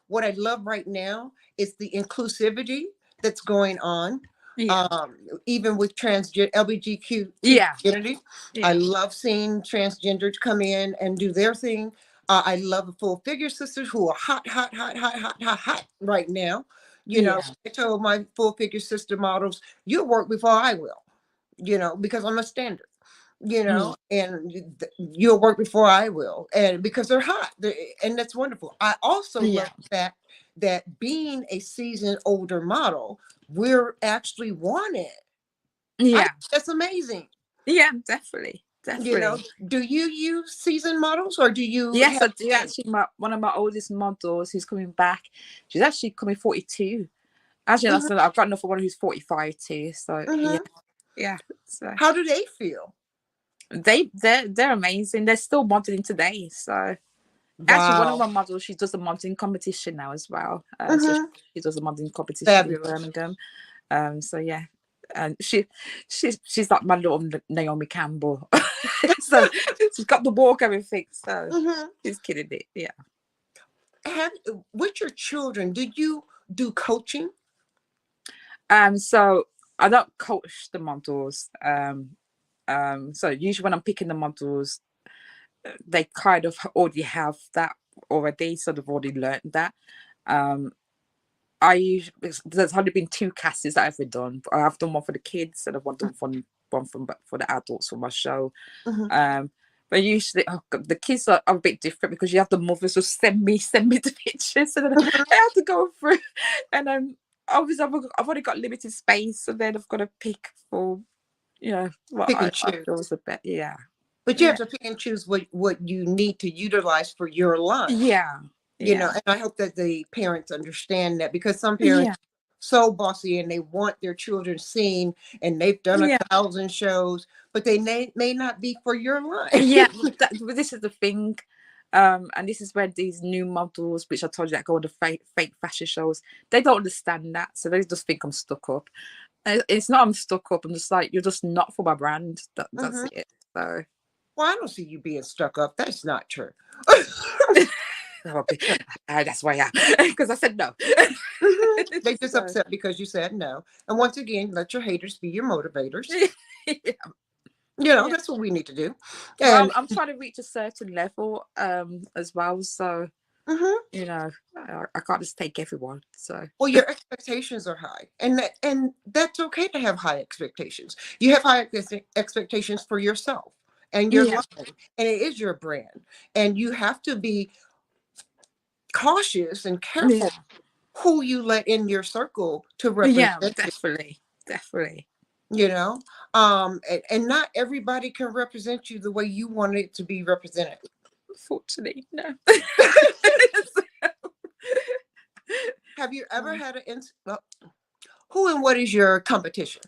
what I love right now is the inclusivity that's going on. yeah, Um, Even with LGBTQ yeah, community, I yeah, love seeing transgenders come in and do their thing. I love the full figure sisters who are hot, hot, hot, hot, hot, hot, hot right now. yeah, I told my full figure sister models, you'll work before I will, because I'm a standard, mm, and you'll work before I will, and because they're hot, and that's wonderful. I also love yeah, the fact that being a seasoned older model, we're actually wanted. I think yeah, that's amazing. yeah. Definitely, definitely. Do you use seasoned models or do you Yes, have I do actually. One of my oldest models who's coming back, she's actually coming 42. Actually, Mhm, I've got another one who's 45 too. So yeah, mhm. yeah. So How do they feel? they're amazing. They're still modeling today. So actually, one of Wow. my models, she does a modeling competition now as well. So Mhm. she does a modeling competition in Fabulous. Birmingham. So yeah, and she's like my little Naomi Campbell. So she's got the walk, everything. So Mhm. she's killing it. Yeah. Have With your children, do you do coaching? So I don't coach the models. So usually when I'm picking the models, they kind of already have that already, so they've already learned that. Um, I usually there's only been two castings that I've ever done. I've done one for the kids and I've done one for the adults for my show. Mhm. But usually, oh God, the kids are a bit different because you have the mothers just send me the pictures, and then I have to go through. And obviously I've only got limited space, and then I've got to pick for, what Pick and I choose. feel is a bit, yeah. But you have to pick and choose what you need to utilize for your line. Yeah. Yeah. And I hope that the parents understand that, because some Yeah. parents so bossy and they want their children seen, and they've done Yeah. 1,000 shows, but they may not be for your line. Yeah. But this is the thing. And this is where these new models, which I told you that go on the fake fashion shows, they don't understand that. So they just think I'm stuck up. It's not I'm stuck up. I'm just like, you're just not for my brand. That's Hmm. it. So Well, I don't see you being stuck up. That's not true. that's why because I said no. Mhm. They just So, upset because you said no. And once again, let your haters be your motivators. yeah. Yeah. That's what we need to do. Well, And I'm trying to reach a certain level as well. So, mhm. I can't just take everyone. So Well, your expectations are high, and that's okay to have high expectations. You have high expectations for yourself and your yeah. line, and it is your brand, and you have to be cautious and careful Yeah. who you let in your circle to Yeah, represent you. definitely. Definitely. You know, and not everybody can represent you the way you want it to be represented. Unfortunately, no. Have you ever had well, who and what is your competition?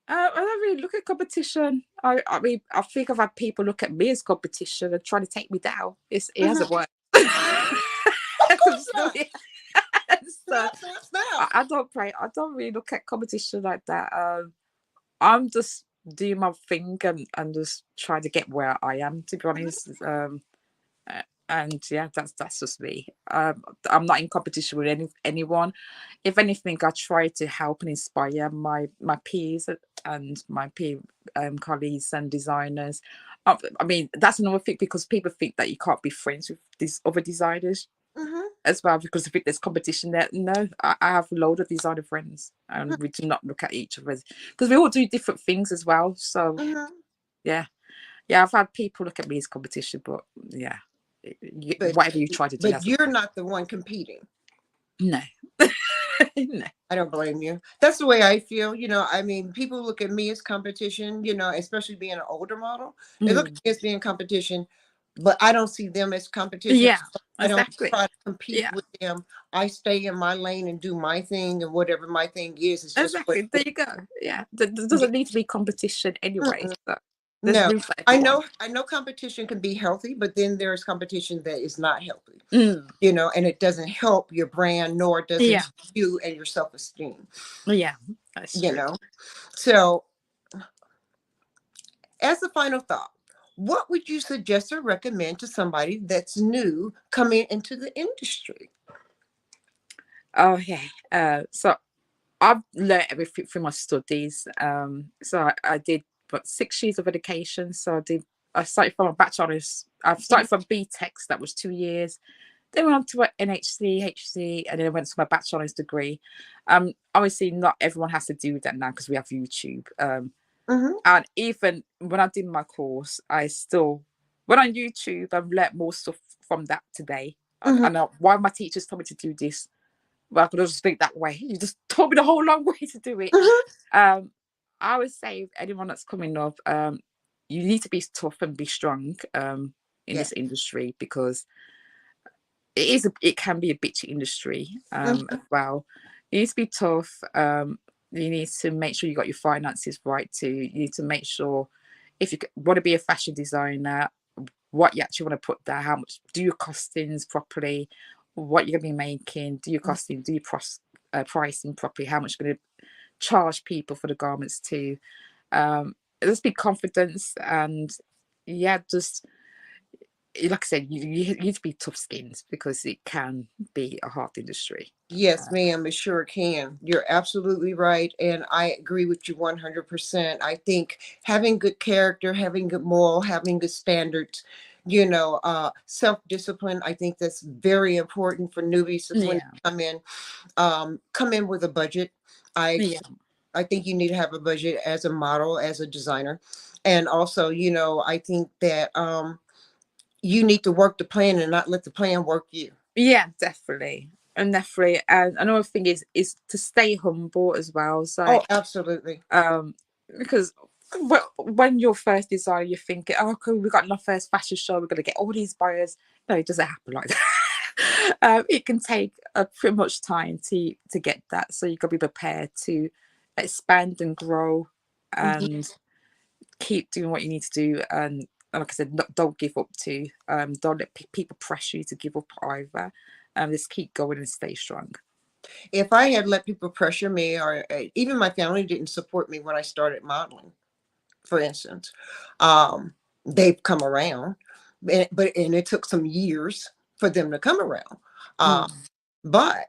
I don't really look at competition. I mean, I think I've had people look at me as competition and try to take me down. It hasn't Mhm. worked. Of I'm course still not. here. So Snap, snap, snap. I don't pray. I don't really look at competition like that. I'm just doing my thing and just trying to get where I am. To be honest, uh, and yeah, that's just me. I'm not in competition with anyone. If anything, I try to help and inspire my peers and my peer colleagues and designers. I mean, that's another thing, because people think that you can't be friends with these other designers Hmm. as well, because I think there's competition there. No, I have a load of designer friends, and we do not look at each other, because we all do different things as well. So Hmm. yeah, yeah, I've had people look at me as competition, but yeah, But whatever you try to do, but that's a you're not the one competing. no. No. I don't blame you. That's the way I feel. I mean, people look at me as competition, especially being an older model. They look at Mm. me as being competition, but I don't see them as competition. Yeah, I don't exactly. try to compete Yeah, with them. I stay in my lane and do my thing, and whatever my thing is, it's just what exactly. it There you go. Yeah, there is. doesn't need to be competition anyway. Mm-mm. So there's No, room for I everyone. know, I know competition can be healthy, but then there's competition that is not healthy, Mm. and it doesn't help your brand, nor does it Yeah, help you and your self-esteem, yeah, that's you true. know. So, as a final thought, what would you suggest or recommend to somebody that's new coming into the industry? Oh yeah. So I've learned everything through my studies. So I did but 6 years of education. So I started from a bachelor's. I started from BTEC, that was 2 years. Then went on to an NHC, HC, and then I went to my bachelor's degree. Obviously, not everyone has to do that now because we have YouTube. Mm-hmm. And even when I did my course, I still went on YouTube and learned more stuff from that today. Mm-hmm. I know why my teachers told me to do this. Well, I could just think that way. You just told me the whole long way to do it. Mm-hmm. Um, I would say anyone that's coming up, you need to be tough and be strong in Yeah. this industry, because it can be a bitchy industry as Mm-hmm. well. You need to be tough. You need to make sure you got your finances right too. You need to make sure, if you want to be a fashion designer, what you actually want to put there, how much do your costings properly, what you're going to be making, do your costing, do your pricing properly, how much you're going to charge people for the garments too. Just be confident, and yeah, just like I said, you need to be tough skinned, because it can be a hard industry. Yes, ma'am, it sure can. You're absolutely right. And I agree with you 100%. I think having good character, having good moral, having good standards, self-discipline, I think that's very important for newbies when Yeah, they come in. Come in with a budget. I yeah, I think you need to have a budget as a model, as a designer. And also, I think that you need to work the plan and not let the plan work you. yeah, definitely. And definitely, and another thing is to stay humble as well. So, Oh, absolutely. Because when you're first designing, you're thinking, oh, cool, we got enough first fashion show, we're gonna get all these buyers. No, it doesn't happen like that. It can take pretty much time to get that. So you've got to be prepared to expand and grow and keep doing what you need to do. And like I said, don't give up too. Don't let people pressure you to give up either. Just keep going and stay strong. If I had let people pressure me, or even my family didn't support me when I started modeling, for instance, they've come around, and it took some years for them to come around. But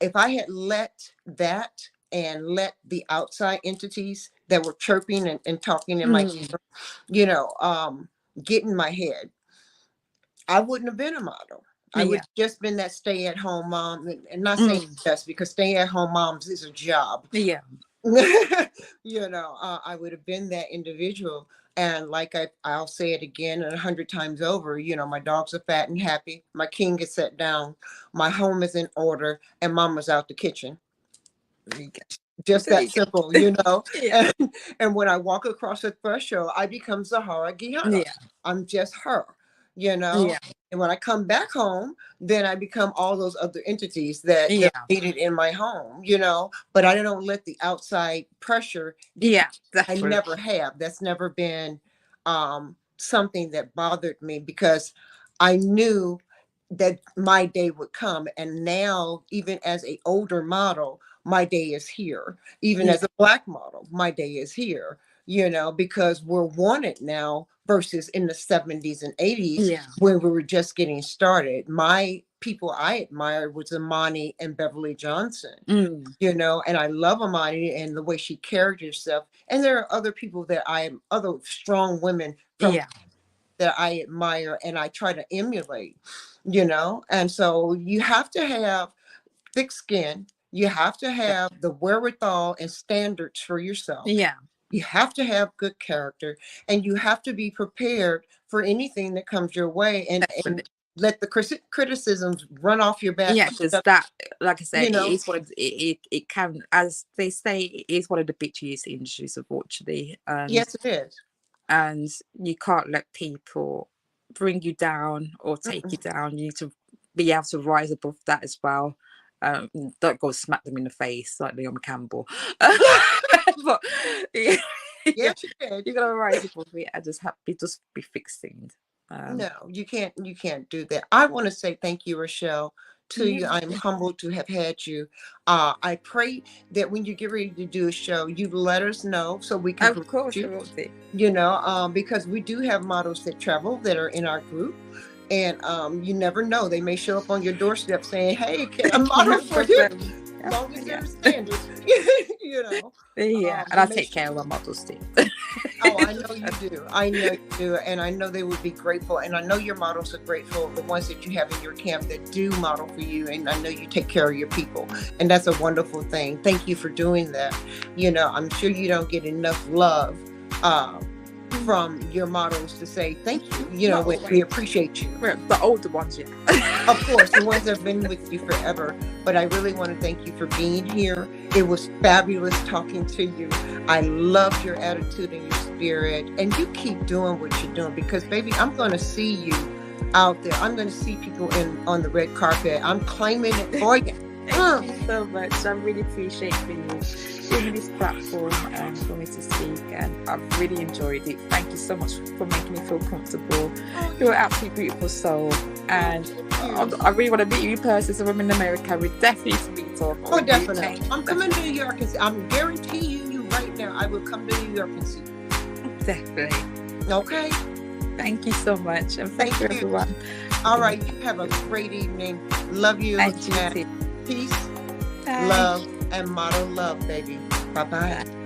if I had let that and let the outside entities that were chirping and talking in my ear, get in my head, I wouldn't have been a model. I would have just been that stay-at-home mom, and not saying just because stay-at-home moms is a job. Yeah. I would have been that individual. And like I'll say it again 100 times over, my dogs are fat and happy. My king is set down. My home is in order, and mama's out the kitchen. Just that simple, Yeah. And when I walk across the threshold, I become Zahara Guyana. Yeah. I'm just her, Yeah. And when I come back home, then I become all those other entities that are needed in my home, but I don't let the outside pressure. Yeah, I never have. That's never been something that bothered me, because I knew that my day would come. And now, even as an older model, my day is here. Even as a Black model, my day is here, because we're wanted now versus in the 70s and 80s when we were just getting started. My people I admired was Imani and Beverly Johnson, and I love Imani and the way she carried herself. And there are other people that other strong women from that I admire and I try to emulate, and so you have to have thick skin. You have to have the wherewithal and standards for yourself. Yeah. You have to have good character, and you have to be prepared for anything that comes your way, and let the criticisms run off your back. Yeah, because that, like I said, it is one of it can, as they say, it is one of the bitchiest industries, unfortunately. Yes, it is. And you can't let people bring you down or take you down. You need to be able to rise above that as well. Don't go smack them in the face like Naomi Campbell. But yes, you did. You gotta rise above it and just be fixed. No, you can't do that. I want to say thank you, Rochelle, to you. I'm humbled to have had you. I pray that when you get ready to do a show, you let us know so we can. Of course, I will do. Because we do have models that travel that are in our group. And you never know. They may show up on your doorstep saying, hey, can I model for you? As long as they're standards, Yeah, and I take care of my models too. Oh, I know you do. I know you do. And I know they would be grateful. And I know your models are grateful, the ones that you have in your camp that do model for you. And I know you take care of your people. And that's a wonderful thing. Thank you for doing that. I'm sure you don't get enough love from your models to say thank you. We appreciate you. The older ones, Of course, the ones that have been with you forever. But I really want to thank you for being here. It was fabulous talking to you. I loved your attitude and your spirit. And you keep doing what you're doing, because, baby, I'm going to see you out there. I'm going to see people on the red carpet. I'm claiming it for you. Thank you so much. I really appreciate you giving this platform for me to speak, and I've really enjoyed it. Thank you so much for making me feel comfortable. You're an absolutely beautiful soul, and I really want to meet you in person. So I'm in America, we definitely need to meet up. Oh, definitely. I'm coming to New York, and I'm guaranteeing you right now, I will come to New York and see you. Definitely. Okay. Thank you so much, and thank you, everyone. All right, you have a great evening. Love you. And you too. Peace, Bye. love, and model love, baby. Bye-bye. Bye.